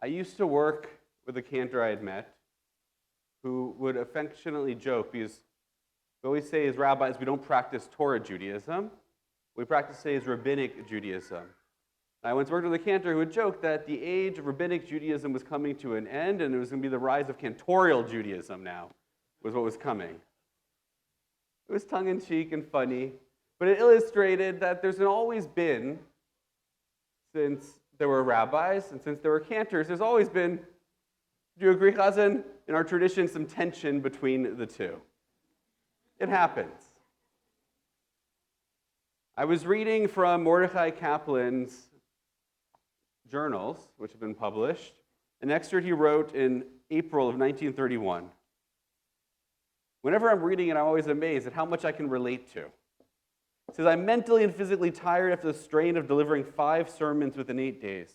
I used to work with a cantor I had met who would affectionately joke, because we always say as rabbis we don't practice Torah Judaism, we practice as Rabbinic Judaism. I once worked with a cantor who would joke that the age of Rabbinic Judaism was coming to an end, and it was going to be the rise of cantorial Judaism now, was what was coming. It was tongue-in-cheek and funny, but it illustrated that there's always been, since there were rabbis and since there were cantors, there's always been, do you agree, Hazzan, in our tradition, some tension between the two. It happens. I was reading from Mordechai Kaplan's journals, which have been published, an excerpt he wrote in April of 1931. Whenever I'm reading it, I'm always amazed at how much I can relate to. It says, I'm mentally and physically tired after the strain of delivering 5 sermons within 8 days.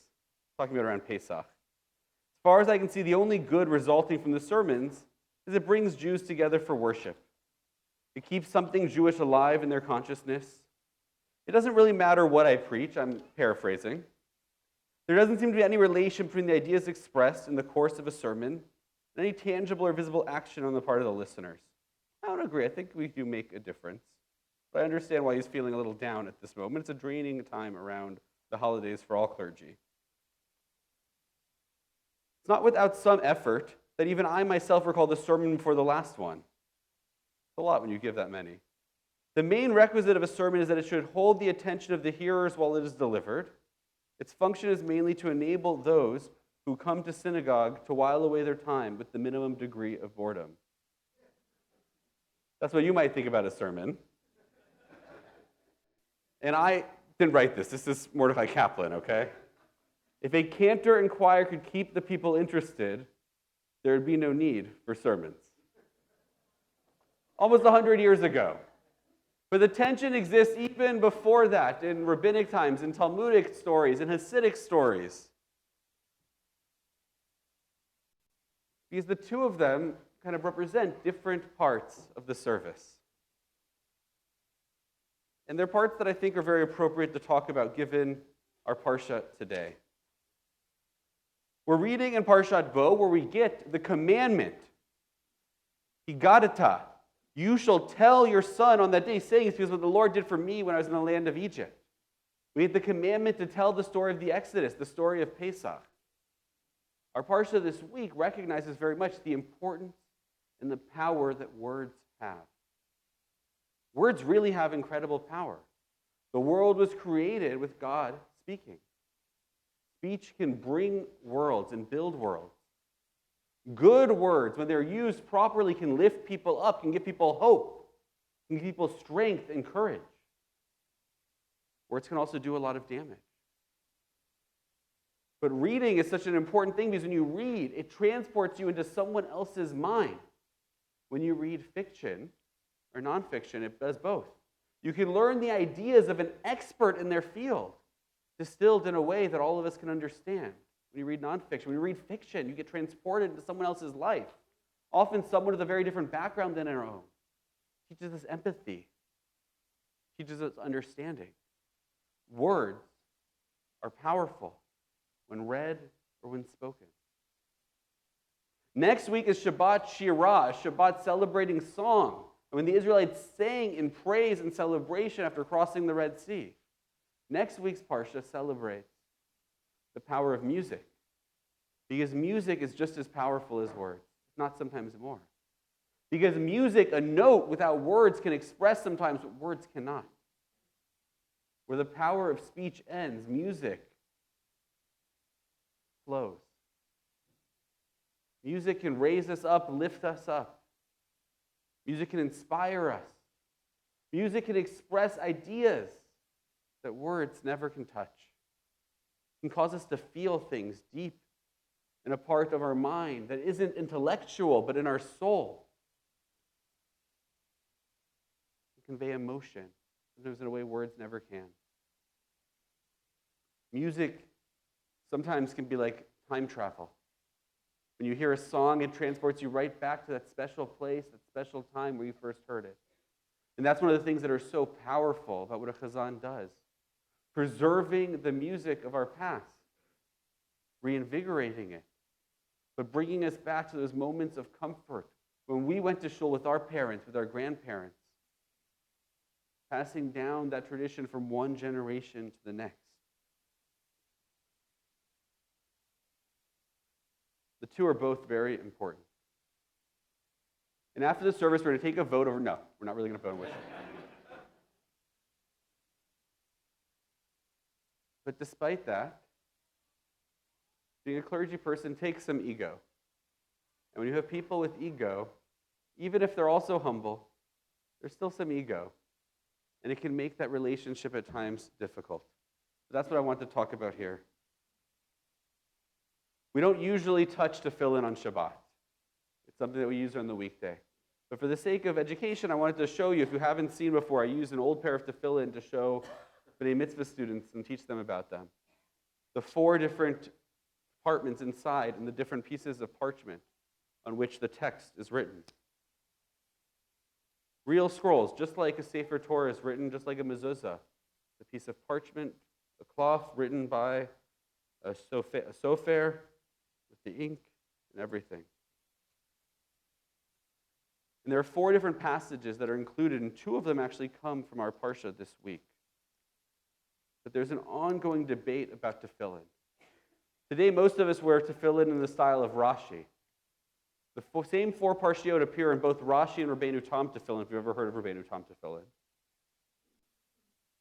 Talking about around Pesach. As far as I can see, the only good resulting from the sermons is it brings Jews together for worship. It keeps something Jewish alive in their consciousness. It doesn't really matter what I preach, I'm paraphrasing. There doesn't seem to be any relation between the ideas expressed in the course of a sermon and any tangible or visible action on the part of the listeners. I don't agree. I think we do make a difference. But I understand why he's feeling a little down at this moment. It's a draining time around the holidays for all clergy. It's not without some effort that even I myself recall the sermon before the last one. It's a lot when you give that many. The main requisite of a sermon is that it should hold the attention of the hearers while it is delivered. Its function is mainly to enable those who come to synagogue to while away their time with the minimum degree of boredom. That's what you might think about a sermon. And I didn't write this. This is Mordechai Kaplan, okay? If a cantor and choir could keep the people interested, there would be no need for sermons. Almost 100 years ago. But the tension exists even before that, in rabbinic times, in Talmudic stories, in Hasidic stories. Because the two of them kind of represent different parts of the service. And they're parts that I think are very appropriate to talk about given our Parshat today. We're reading in Parshat Bo where we get the commandment, Higadata, you shall tell your son on that day, saying it's because what the Lord did for me when I was in the land of Egypt. We get the commandment to tell the story of the Exodus, the story of Pesach. Our Parsha this week recognizes very much the importance and the power that words have. Words really have incredible power. The world was created with God speaking. Speech can bring worlds and build worlds. Good words, when they're used properly, can lift people up, can give people hope, can give people strength and courage. Words can also do a lot of damage. But reading is such an important thing because when you read, it transports you into someone else's mind. When you read fiction or nonfiction, it does both. You can learn the ideas of an expert in their field, distilled in a way that all of us can understand. When you read nonfiction, when you read fiction, you get transported into someone else's life. Often someone with a very different background than our own. It teaches us empathy. It teaches us understanding. Words are powerful when read or when spoken. Next week is Shabbat Shirah, a Shabbat celebrating song. And when the Israelites sang in praise and celebration after crossing the Red Sea. Next week's Parsha celebrates the power of music. Because music is just as powerful as words, if not sometimes more. Because music, a note without words, can express sometimes what words cannot. Where the power of speech ends, music flows. Music can raise us up, lift us up. Music can inspire us. Music can express ideas that words never can touch. It can cause us to feel things deep in a part of our mind that isn't intellectual, but in our soul. It can convey emotion, sometimes in a way words never can. Music sometimes can be like time travel. When you hear a song, it transports you right back to that special place, that special time where you first heard it. And that's one of the things that are so powerful about what a Hazzan does. Preserving the music of our past. reinvigorating it, but bringing us back to those moments of comfort when we went to shul with our parents, with our grandparents, passing down that tradition from one generation to the next. The two are both very important. And after the service, we're going to take a vote over. No, we're not really going to vote on which. But despite that, being a clergy person takes some ego. And when you have people with ego, even if they're also humble, there's still some ego. And it can make that relationship at times difficult. So that's what I want to talk about here. We don't usually touch tefillin on Shabbat. It's something that we use on the weekday. But for the sake of education, I wanted to show you, if you haven't seen before, I used an old pair of tefillin to show B'nai Mitzvah students and teach them about them. The 4 different compartments inside and the different pieces of parchment on which the text is written. Real scrolls, just like a Sefer Torah is written, just like a mezuzah. A piece of parchment, a cloth written by a sofer with the ink and everything. And there are 4 different passages that are included, and 2 of them actually come from our Parshat this week. But there's an ongoing debate about tefillin. Today, most of us wear tefillin in the style of Rashi. The same 4 parshiot appear in both Rashi and Rabbeinu Tam tefillin, if you've ever heard of Rabbeinu Tam tefillin.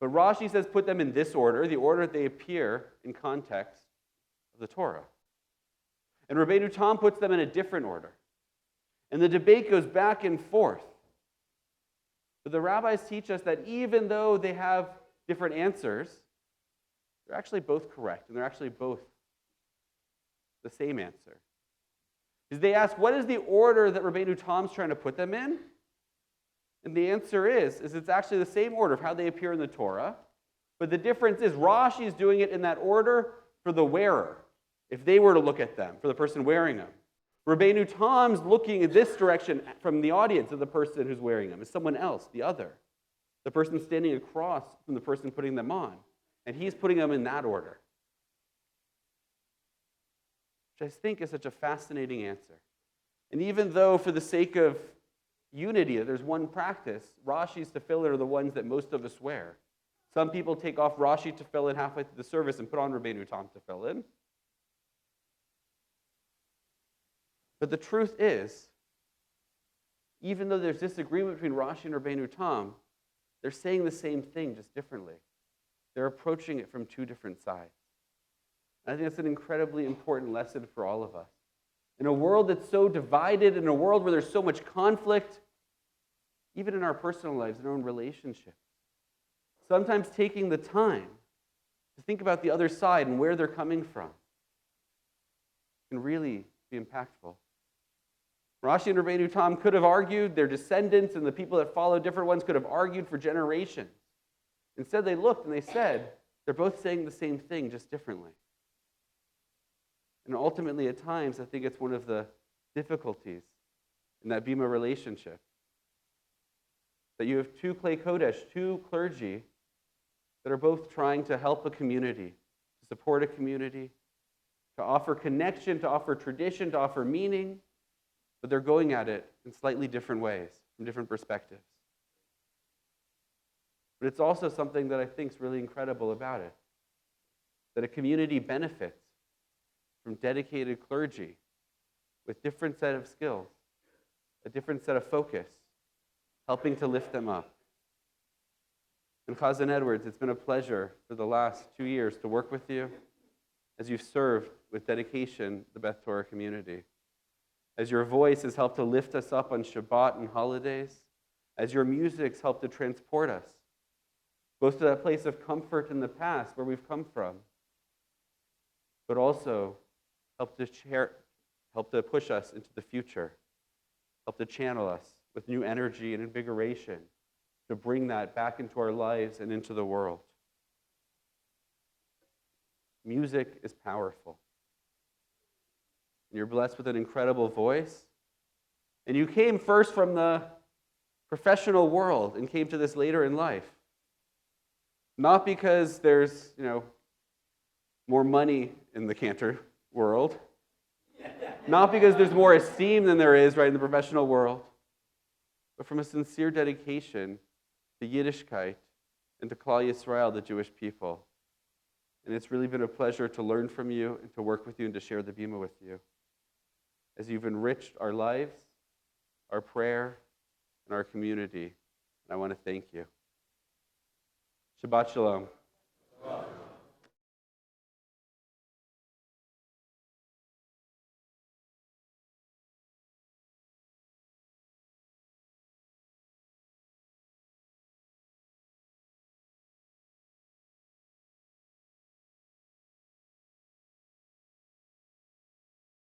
But Rashi says put them in this order, the order that they appear in context of the Torah. And Rabbeinu Tam puts them in a different order. And the debate goes back and forth. But the rabbis teach us that even though they have different answers, they're actually both correct, and they're actually both the same answer. Because they ask, what is the order that Rabbeinu Tam's trying to put them in? And the answer is it's actually the same order of how they appear in the Torah, but the difference is Rashi is doing it in that order for the wearer, if they were to look at them, for the person wearing them. Rabbeinu Tam's looking in this direction from the audience of the person who's wearing them, is someone else, the other. The person standing across from the person putting them on. And he's putting them in that order. Which I think is such a fascinating answer. And even though for the sake of unity, there's one practice, Rashi's tefillin are the ones that most of us wear. Some people take off Rashi tefillin halfway through the service and put on Rabbeinu Tam tefillin. But the truth is, even though there's disagreement between Rashi and Rabbeinu Tam, they're saying the same thing, just differently. They're approaching it from 2 different sides. And I think that's an incredibly important lesson for all of us. In a world that's so divided, in a world where there's so much conflict, even in our personal lives, in our own relationships, sometimes taking the time to think about the other side and where they're coming from can really be impactful. Rashi and Rabbeinu Tam could have argued, their descendants and the people that follow different ones could have argued for generations. Instead, they looked and they said, they're both saying the same thing, just differently. And ultimately, at times, I think it's one of the difficulties in that Bima relationship. That you have 2 Klei Kodesh, 2 clergy, that are both trying to help a community, to support a community, to offer connection, to offer tradition, to offer meaning, but they're going at it in slightly different ways, from different perspectives. But it's also something that I think is really incredible about it, that a community benefits from dedicated clergy with different set of skills, a different set of focus, helping to lift them up. And Hazzan Edwards, it's been a pleasure for the last 2 years to work with you as you've served with dedication the Beth Torah community. As your voice has helped to lift us up on Shabbat and holidays, as your music's helped to transport us, both to that place of comfort in the past where we've come from, but also help to push us into the future, help to channel us with new energy and invigoration to bring that back into our lives and into the world. Music is powerful. And you're blessed with an incredible voice. And you came first from the professional world and came to this later in life. Not because there's, more money in the Cantor world. Not because there's more esteem than there is, right, in the professional world, but from a sincere dedication to Yiddishkeit and to Klal Yisrael, the Jewish people. And it's really been a pleasure to learn from you and to work with you and to share the Bima with you, as you've enriched our lives, our prayer, and our community. And I want to thank you. Shabbat Shalom.